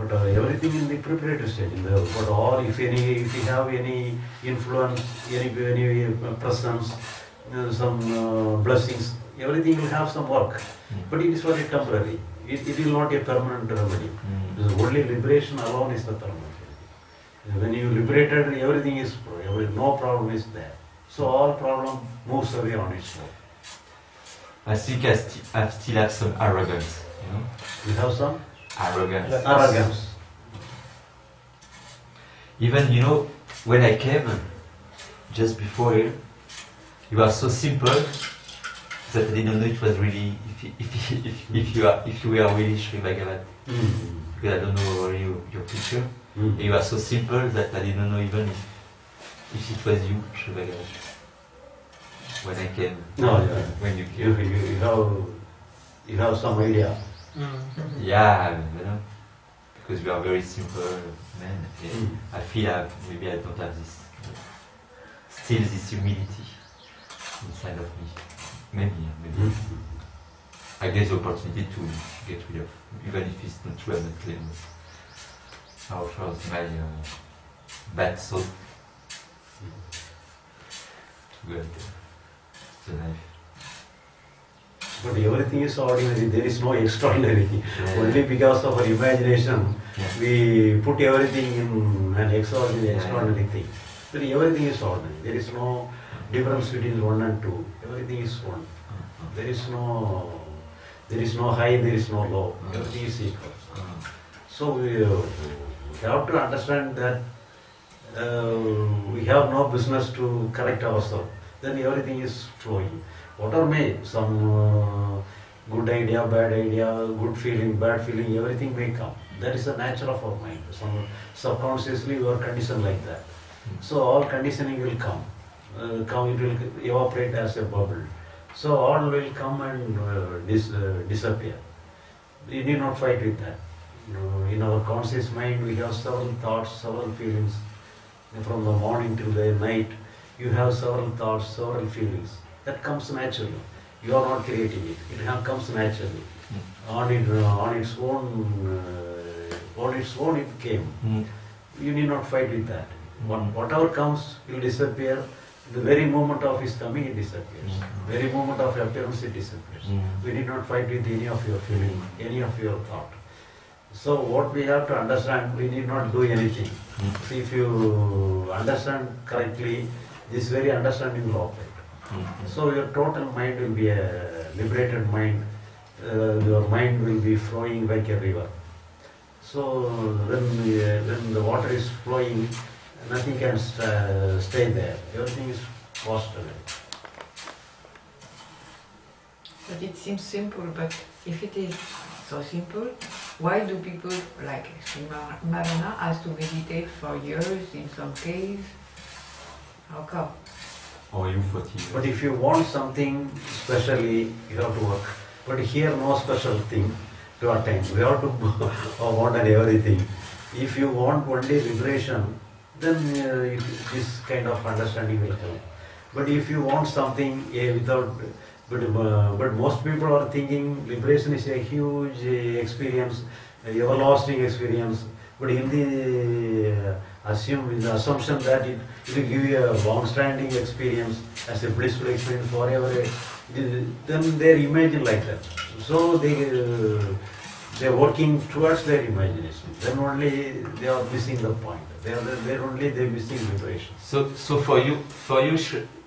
But everything in the preparatory stage, but or if you have any influence, any presence, some blessings, everything will have some work. But it is very temporary. It is not a permanent remedy. Only liberation alone is the permanent remedy. When you liberated, everything is no problem is there. So all problem moves away on its own. I think I still have some arrogance. You have some arrogance. Arrogance. Even when I came just before here, it was so simple that I didn't know it was really if you were really Sri Bagavath. Because I don't know really your picture. It was so simple that I didn't know even if it was you, Sri Bagavath. When I came. No, when you came. You have some idea. Yeah, because we are very simple men. I feel maybe I don't have this, still this humility inside of me. Maybe. I get the opportunity to get rid of, even if it's not true, I'm not claiming. I offer my bad soul to get the life. But everything is ordinary, there is no extraordinary. Only because of our imagination, we put everything in an extraordinary thing. But everything is ordinary. There is no difference between 1 and 2. Everything is one. There is no high, there is no low. Everything is equal. So we have to understand that we have no business to correct ourselves. Then everything is flowing. Whatever may, some good idea, bad idea, good feeling, bad feeling, everything may come. That is the nature of our mind. Subconsciously we are conditioned like that. So all conditioning will come. It will evaporate as a bubble. So all will come and disappear. We need not fight with that. In our conscious mind we have several thoughts, several feelings. From the morning till the night, you have several thoughts, several feelings. That comes naturally. You are not creating it. It comes naturally. On its own it came. You need not fight with that. Whatever comes will disappear. The very moment of its coming, it disappears. Very moment of appearance, it disappears. We need not fight with any of your feeling, any of your thought. So what we have to understand, we need not do anything. See, if you understand correctly, this very understanding will operate. So your total mind will be a liberated mind. Your mind will be flowing like a river. So when the water is flowing, nothing can stay there. Everything is washed away. But it seems simple, but if it is so simple, why do people like Sri Marana has to meditate for years in some caves? How come? Or you 40 years. But if you want something specially, you have to work. But here no special thing to attain. We have to want everything. If you want only liberation, then this kind of understanding will come. But if you want something but most people are thinking liberation is a huge experience, everlasting experience. But in the assumption that it will give you a long-standing experience as a blissful experience forever, then they imagine like that. So they're working towards their imagination. Then only they are missing the point. They're missing liberation. So for you,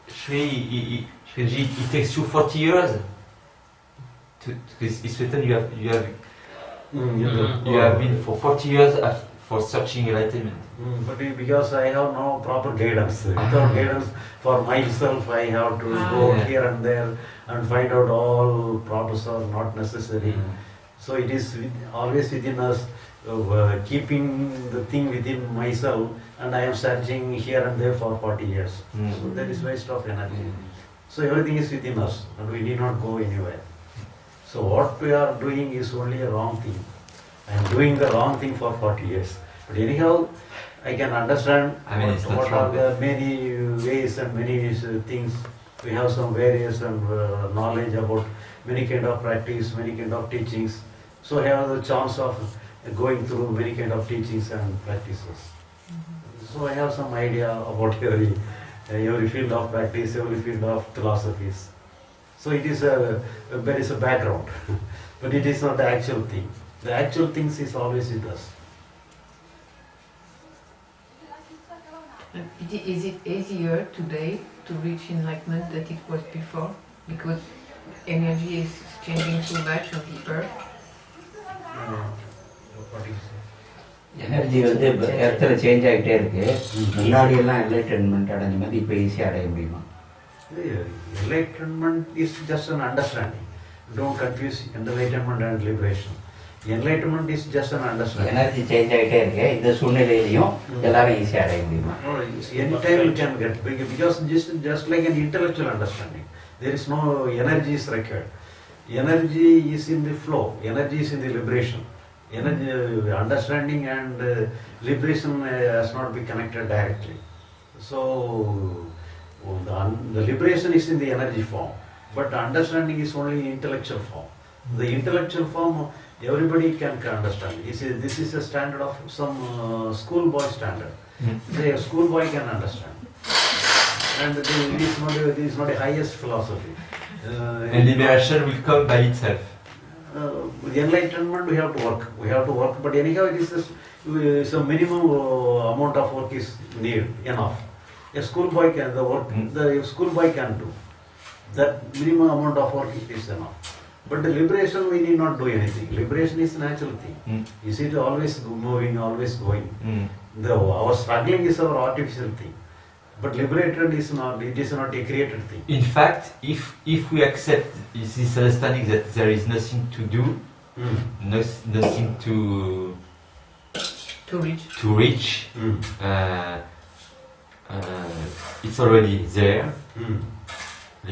Shriji, it takes you 40 years. It's written you have been for 40 years for searching enlightenment. But because I have no proper guidance. Without guidance for myself, I have to go here and there and find out all problems are not necessary. So it is always within us, keeping the thing within myself, and I am searching here and there for 40 years. So that is waste of energy. So everything is within us, and we need not go anywhere. So what we are doing is only a wrong thing. I am doing the wrong thing for 40 years. But anyhow, I can understand what are the many ways and many things. We have some various knowledge about many kind of practice, many kind of teachings. So I have the chance of going through many kind of teachings and practices. So I have some idea about every field of practice, every field of philosophies. So it is there is a background, but it is not the actual thing. The actual things is always with us. Is it easier today to reach enlightenment than it was before? Because energy is changing so much on the earth. What do you say? Energy வந்து இப்போ இடத்துல change ஆகிட்டே இருக்கு. முன்னாடி எல்லாம் enlightenment அடைஞ்ச மாதிரி இப்போ ஈஸியாக அடைய முடியுமா? Enlightenment is just an understanding. Don't confuse enlightenment and liberation. Enlightenment is just an understanding. Energy change ஆகிட்டே இருக்கு. இந்த சூழ்நிலையிலையும் எல்லாரும் ஈஸியாக அடைய முடியுமா? Anytime you can get, because just like an intellectual understanding, there is no energy is required. Energy is in the flow. Energy is in the liberation. Energy, understanding and liberation has not been connected directly. So the liberation is in the energy form, but the understanding is only in intellectual form. The intellectual form everybody can understand. This is a standard of some schoolboy standard. The schoolboy can understand, and it is not the highest philosophy. And liberation will come by itself. With enlightenment we have to work, but anyhow it is a minimum amount of work is needed, enough. A schoolboy can the schoolboy can do that. Minimum amount of work is enough. But the liberation we need not do anything. Liberation is a natural thing. You see, it always moving, always going. Our struggling is our artificial thing, but liberated is not. It is not a created thing. In fact, if we accept this understanding that there is nothing to do, nothing to reach, it's already there.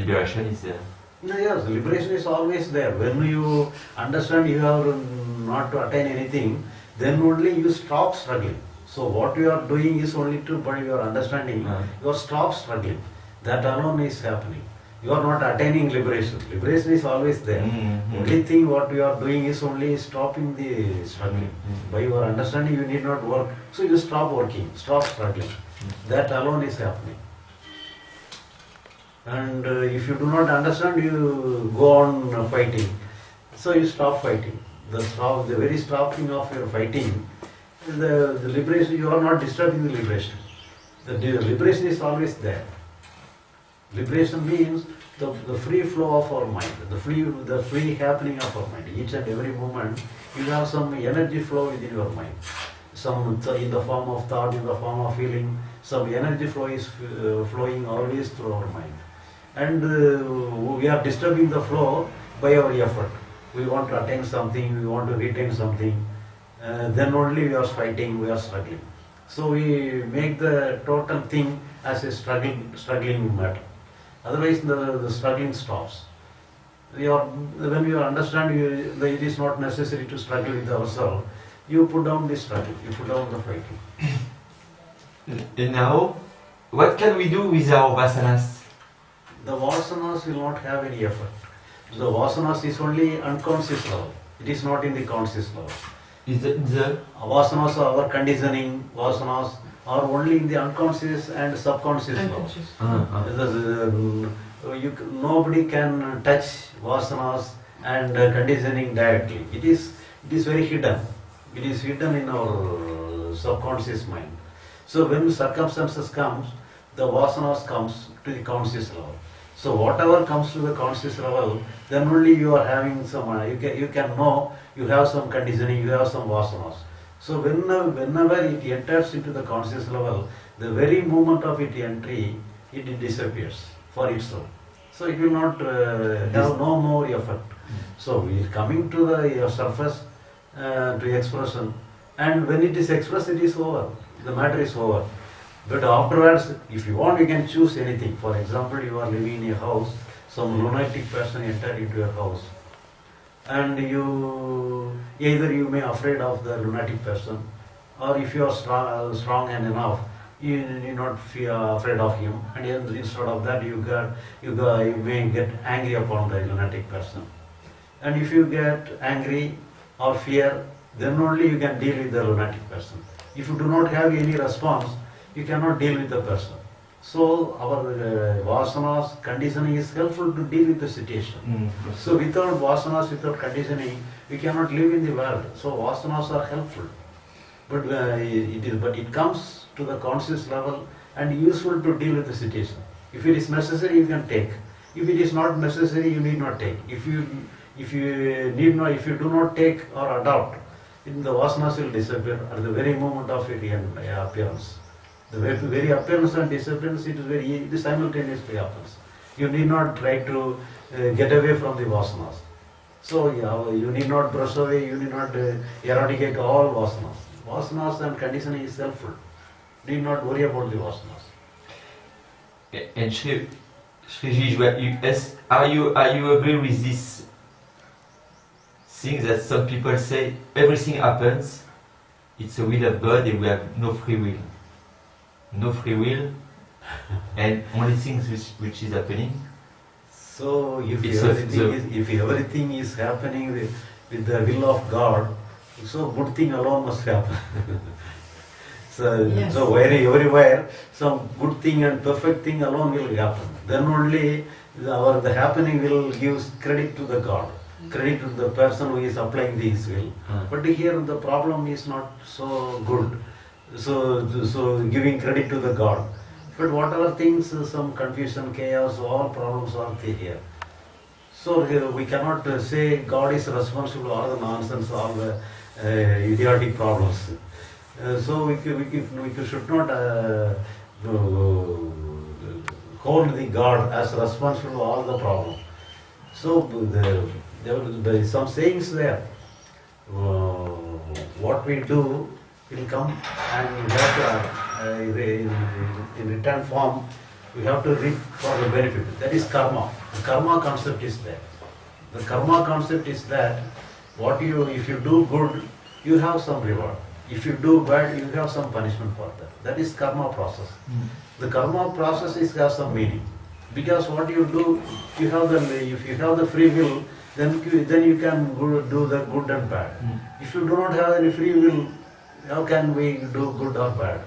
Liberation is there. No, yes, liberation is always there. When you understand you have not to attain anything, then only you stop struggling. So what you are doing is only to, by your understanding, you are stop struggling. That alone is happening. You are not attaining liberation. Liberation is always there. Only thing what you are doing is only stopping the struggling. By your understanding you need not work. So you stop working, stop struggling. That alone is happening. And if you do not understand, you go on fighting. So you stop fighting. The very stopping of your fighting, the liberation, you are not disturbing the liberation. The liberation is always there. Liberation means the free flow of our mind, the free happening of our mind. Each and every moment, you have some energy flow within your mind. Some in the form of thought, in the form of feeling, some energy flow is flowing always through our mind. And we are disturbing the flow by our effort. We want to attain something, we want to retain something, then only we are fighting, we are struggling. So we make the total thing as a struggling matter. Otherwise the struggling stops. When you understand that it is not necessary to struggle with ourselves, you put down the struggle, you put down the fighting. And now, what can we do with our vasanas? The vasanas will not have any effort. The vasanas is only unconscious level. It is not in the conscious level. Is the Vasanas are our conditioning, vasanas are only in the unconscious and subconscious level. Nobody can touch vasanas and conditioning directly. It is very hidden. It is hidden in our subconscious mind. So when circumstances comes, the vasanas comes to the conscious level. So whatever comes to the conscious level, then only you are having some, you can know you have some conditioning, you have some vasanas. So whenever it enters into the conscious level, the very moment of its entry, it disappears for itself. So it will not have no more effort. So we are coming to the surface, to expression, and when it is expressed, it is over. The matter is over. But afterwards, if you want, you can choose anything. For example, you are living in a house, some lunatic person entered into your house, and either you may afraid of the lunatic person, or if you are strong and enough, you not afraid of him, and instead of that, you may get angry upon the lunatic person. And if you get angry or fear, Then only you can deal with the lunatic person. If you do not have any response, you cannot deal with the person. So our vasanas, conditioning is helpful to deal with the situation. So without vasanas, without conditioning, we cannot live in the world. So vasanas are helpful. But it comes to the conscious level and useful to deal with the situation. If it is necessary, you can take. If it is not necessary, you need not take. If you do not take or adopt, then the vasanas will disappear at the very moment of your appearance. The very appearance and disappearance, it simultaneously happens. You need not try to get away from the vasanas. So you need not brush away, you need not eradicate all vasanas. Vasanas and conditioning is helpful. Need not worry about the vasanas. And Shriji, are you agree with this thing that some people say everything happens, it's a will of God and we have no free will? No free will and only things which is happening. So if everything is happening with the will of God, so good thing alone must happen. Yes. So everywhere some good thing and perfect thing alone will happen. Then only the happening will give credit to the God, credit to the person who is applying this will. But here the problem is not so good. So giving credit to the God. But whatever things, some confusion, chaos, all problems are here. So we cannot say God is responsible for all the nonsense, all the idiotic problems. So we should not hold the God as responsible for all the problems. So there will be some sayings there. What we do will come and we have to, in return form, we have to reap for the benefit. That is karma. The karma concept is there. The karma concept is that if you do good, you have some reward. If you do bad, you have some punishment for that. That is karma process. The karma process has some meaning. Because what you do, if you have the free will, then you can do the good and bad. If you do not have any free will, how can we do good or bad?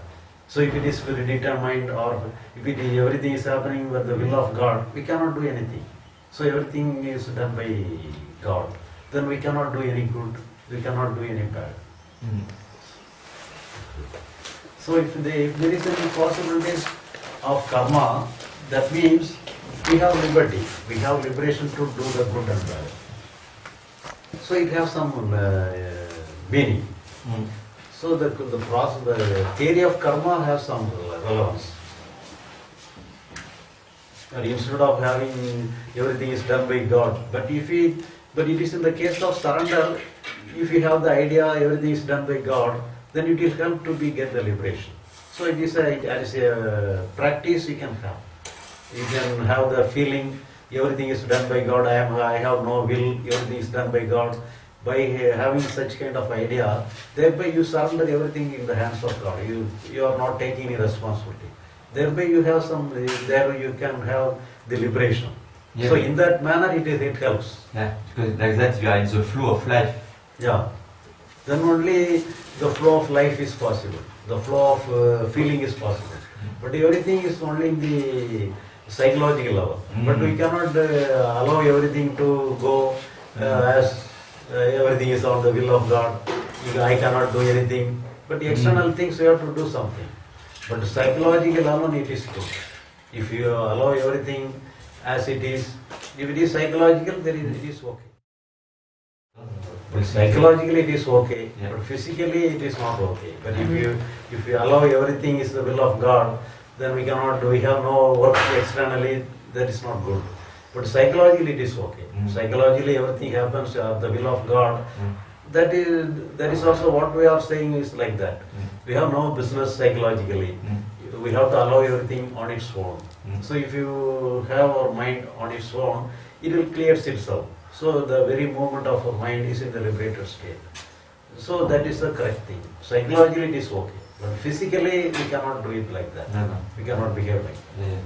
So if it is determined or if everything is happening with the will of God, we cannot do anything. So everything is done by God. Then we cannot do any good, we cannot do any bad. So if there is any possibilities of karma, that means we have liberty, we have liberation to do the good and bad. So it has some meaning. So the process, the theory of karma has some relevance. And instead of having everything is done by God, but it is in the case of surrender, if you have the idea everything is done by God, then it will help to get the liberation. So it is a practice you can have. You can have the feeling everything is done by God. I have no will. Everything is done by God. By having such kind of idea, thereby you surrender everything in the hands of God. You are not taking any responsibility. Thereby you have there you can have the liberation. Yeah. So in that manner it helps. Yeah, because like that you are in the flow of life. Yeah. Then only the flow of life is possible. The flow of feeling is possible. But everything is only in the psychological level. But we cannot allow everything to go as everything is on the will of God. I cannot do anything. But the external things we have to do something. But psychological alone it is good. If you allow everything as it is, if it is psychological, then it is okay. But psychologically it is okay, but physically it is not okay. But if you allow everything is the will of God, then we have no work externally, that is not good. But psychologically it is okay. Psychologically everything happens the will of God. That is also what we are saying is like that. We have no business psychologically. We have to allow everything on its own. So if you have our mind on its own, it will clear itself. So the very movement of our mind is in the liberated state. So that is the correct thing. Psychologically it is okay. But physically we cannot do it like that. No. We cannot behave like that. Yeah.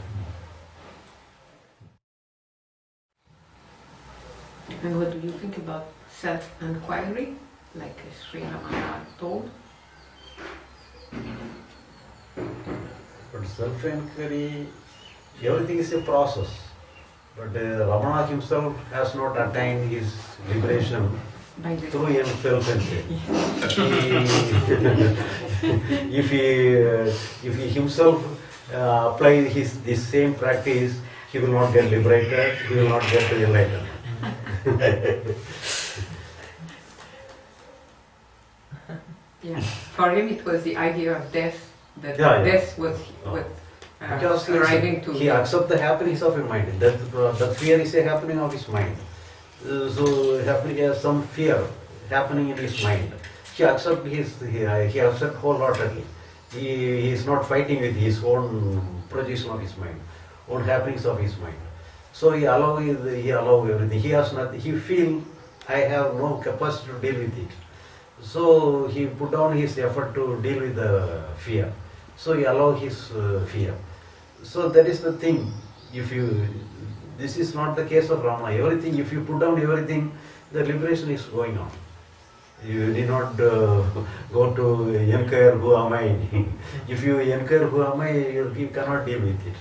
And what do you think about self-inquiry? like Sri Ramana told? But self-inquiry, everything is a process. But Ramana himself has not attained his liberation By the through his self-inquiry. If he himself apply this same practice, he will not get liberated, he will not get enlightened. Yeah. For him, it was the idea of death, that Yeah, yeah. death was what Because arriving to he accepts the happiness of his mind. That fear is a happening of his mind. So happening has some fear happening in his mind. He accepts he accepts wholeheartedly. He is not fighting with his own projection of his mind, own happenings of his mind. So he allow everything. He has nothing. He feel I have no capacity to deal with it. So he put down his effort to deal with the fear. So he allow his fear. So that is the thing. This is not the case of Rama. Everything, if you put down everything, the liberation is going on. You need not go to inquire who am I. If you inquire who am I, you cannot deal with it.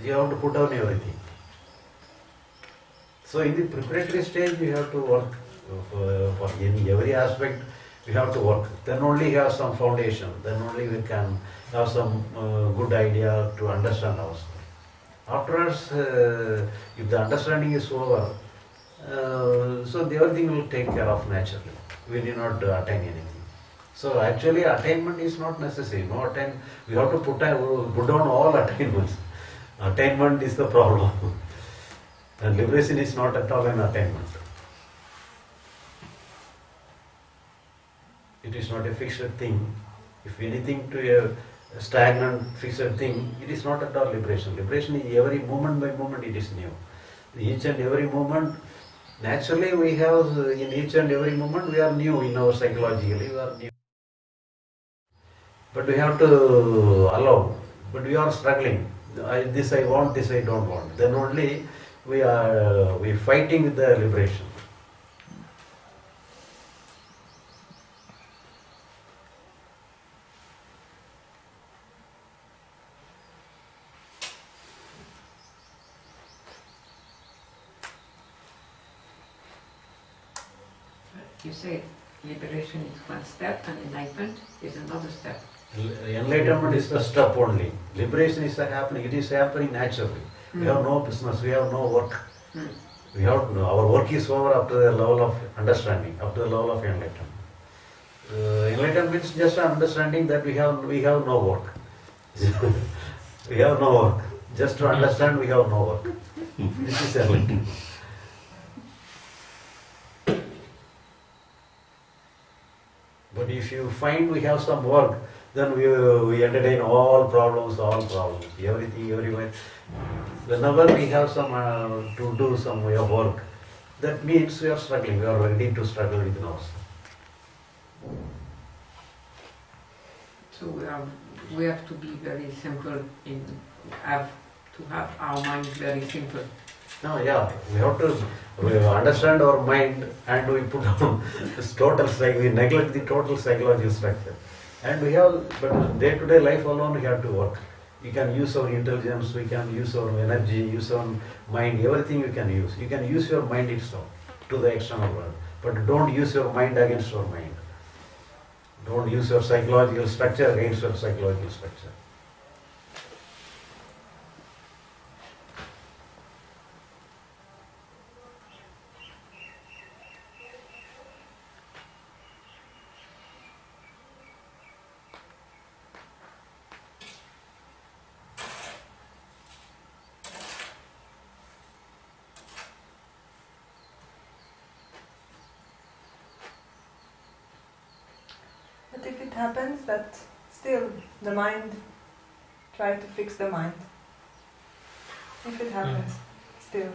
You have to put down everything. So in the preparatory stage, you have to work for every aspect. We have to work. Then only have some foundation. Then only we can have some good idea to understand ourselves. Afterwards, if the understanding is over, so the everything will take care of naturally. We need not attain anything. So actually, attainment is not necessary. No attain. We have to put down all attainments. Attainment is the problem, and liberation is not at all an attainment. It is not a fixed thing. If anything to a stagnant, fixed thing, it is not at all liberation. Liberation is every moment by moment it is new. Each and every moment, naturally we have, in each and every moment we are new in our psychologically, we are new. But we have to allow, but we are struggling. This I want, this I don't want. Then only we are fighting with the liberation. You say liberation is one step and enlightenment is another step. Enlightenment is the step only. Liberation is happening. It is happening naturally. We have no business. We have no work. We have our work is over up to the level of understanding, up to the level of enlightenment. Enlightenment is just an understanding that we have no work. We have no work. Just to understand, we have no work. This is enlightenment. But if you find we have some work, then we entertain all problems, everything, everywhere. Whenever we have some to do some way of work, that means we are struggling. We are ready to struggle within ourselves. So we have to be very simple have our mind very simple. No, yeah, we have to understand our mind and we put on this total we neglect the total psychological structure. And we have, but day-to-day life alone we have to work. We can use our intelligence, we can use our energy, use our mind, everything you can use. You can use your mind itself to the external world. But don't use your mind against your mind. Don't use your psychological structure against your psychological structure. But if it happens that still the mind try to fix the mind, if it happens still.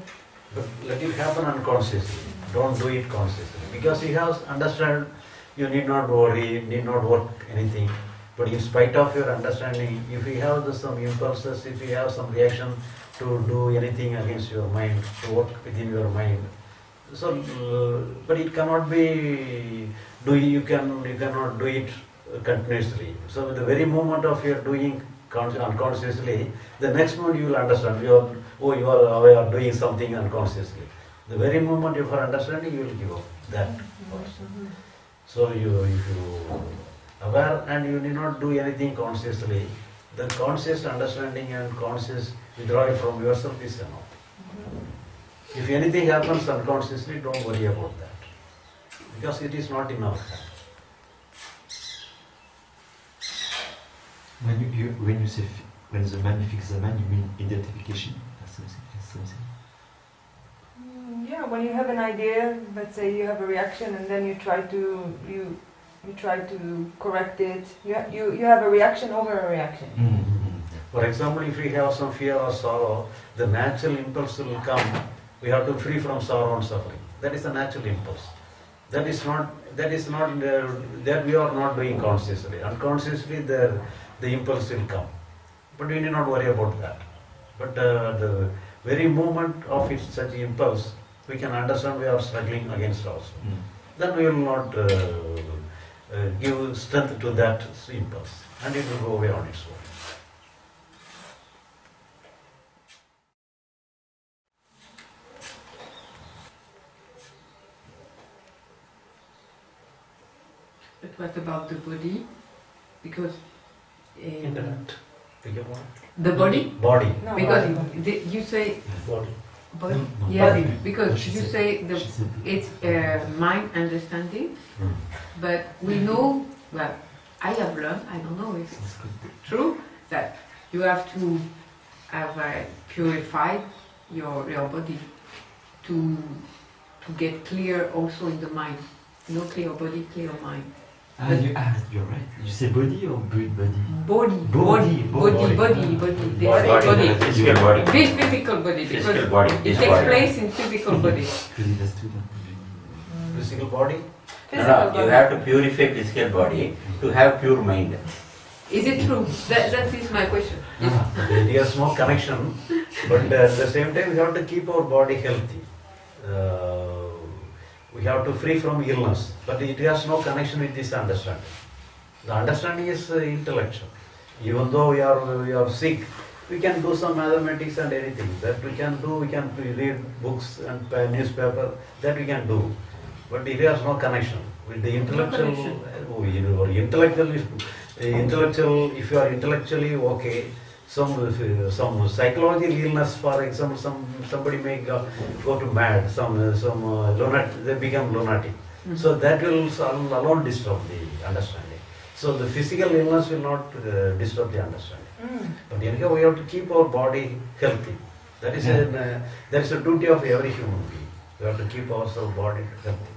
But let it happen unconsciously. Don't do it consciously. Because you have understand, you need not worry, need not work anything. But in spite of your understanding, if you have some impulses, if you have some reaction to do anything against your mind, to work within your mind, So, but it cannot be you cannot do it continuously. So, with the very moment of your doing unconsciously, the next moment you will understand. You are aware doing something unconsciously. The very moment you are understanding, you will give up that person. So, if you aware and you need not do anything consciously, then conscious understanding and conscious withdrawal from yourself is enough. If anything happens unconsciously, don't worry about that, because it is not in our hand. When you say when the man fixes the man, you mean identification? That's something. Yeah, when you have an idea, let's say you have a reaction, and then you try to correct it. You have a reaction over a reaction. For example, if we have some fear or sorrow, the natural impulse will come. We have to free from sorrow and suffering. That is the natural impulse. That is not that we are not doing consciously. Unconsciously, the impulse will come. But we need not worry about that. But the very moment of such impulse, we can understand we are struggling against also. Then we will not give strength to that impulse, and it will go away on its own. But what about the body? Because Intellect. the body? Body. No, Because body. you say Body. body. No, Yeah, body. because She you said- say she said- it's mind understanding, but we know. Well, I have learned. I don't know if it's true that you have to have purified your body to get clear also in the mind. No clear body, clear mind. You're right. You say body or body? Body. Body. They say body. Physical body. This physical body, Physical because body. it This takes body. place in physical body. Physical body. Physical You have to purify physical body to have pure mind. Is it true? That is my question. There is no connection, but at the same time we have to keep our body healthy. We have to free from illness, but it has no connection with this understanding. The understanding is intellectual. Even though we are sick, we can do some mathematics and anything. That we can do. We can read books and newspaper. That we can do, but it has no connection with the intellectual. Or intellectual. If you are intellectually okay, some psychological illness, for example, somebody may go to mad, lunatic, they become lunatic. So that will alone disturb the understanding. So the physical illness will not disturb the understanding. But anyhow, we have to keep our body healthy. That is a duty of every human being. We have to keep our body healthy.